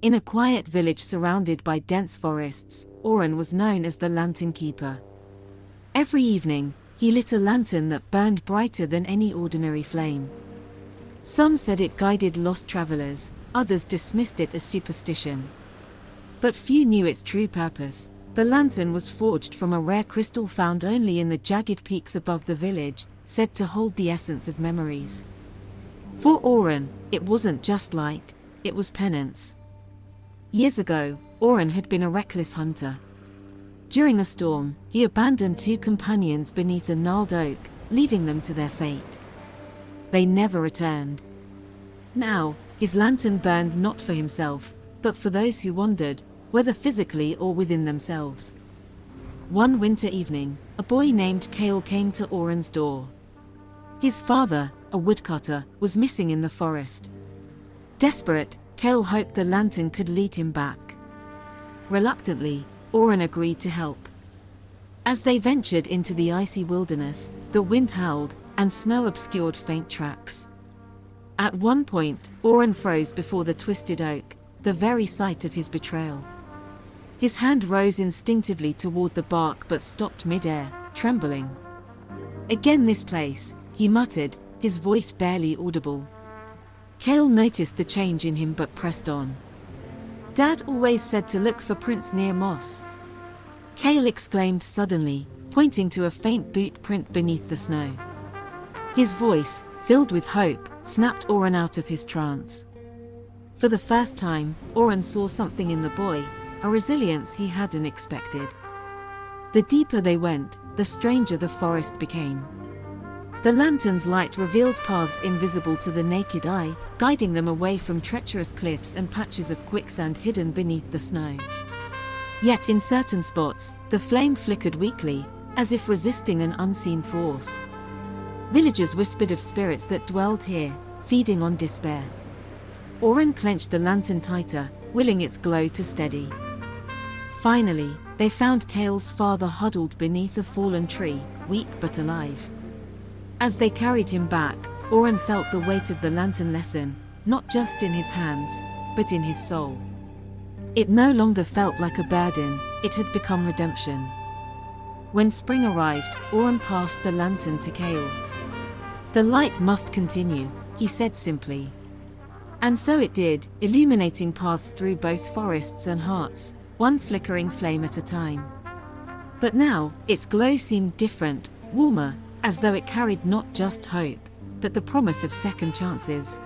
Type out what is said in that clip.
In a quiet village surrounded by dense forests, Oren was known as the Lantern Keeper. Every evening, he lit a lantern that burned brighter than any ordinary flame. Some said it guided lost travelers, others dismissed it as superstition. But few knew its true purpose. The lantern was forged from a rare crystal found only in the jagged peaks above the village, said to hold the essence of memories. For Oren, it wasn't just light, it was penance. Years ago, Oren had been a reckless hunter. During a storm, he abandoned 2 companions beneath a gnarled oak, leaving them to their fate. They never returned. Now, his lantern burned not for himself, but for those who wandered, whether physically or within themselves. One winter evening, a boy named Kale came to Oren's door. His father, a woodcutter, was missing in the forest. Desperate, Kale hoped the lantern could lead him back. Reluctantly, Oren agreed to help. As they ventured into the icy wilderness, the wind howled, and snow obscured faint tracks. At one point, Oren froze before the twisted oak, the very sight of his betrayal. His hand rose instinctively toward the bark but stopped mid-air, trembling. "Again this place," he muttered, his voice barely audible. Kale noticed the change in him but pressed on. "Dad always said to look for prints near moss," Kale exclaimed suddenly, pointing to a faint boot print beneath the snow. His voice, filled with hope, snapped Oren out of his trance. For the first time, Oren saw something in the boy, a resilience he hadn't expected. The deeper they went, the stranger the forest became. The lantern's light revealed paths invisible to the naked eye, guiding them away from treacherous cliffs and patches of quicksand hidden beneath the snow. Yet in certain spots, the flame flickered weakly, as if resisting an unseen force. Villagers whispered of spirits that dwelled here, feeding on despair. Oren clenched the lantern tighter, willing its glow to steady. Finally, they found Kale's father huddled beneath a fallen tree, weak but alive. As they carried him back, Oren felt the weight of the lantern lessen, not just in his hands, but in his soul. It no longer felt like a burden, it had become redemption. When spring arrived, Oren passed the lantern to Kale. "The light must continue," he said simply. And so it did, illuminating paths through both forests and hearts, one flickering flame at a time. But now, its glow seemed different, warmer, as though it carried not just hope, but the promise of second chances.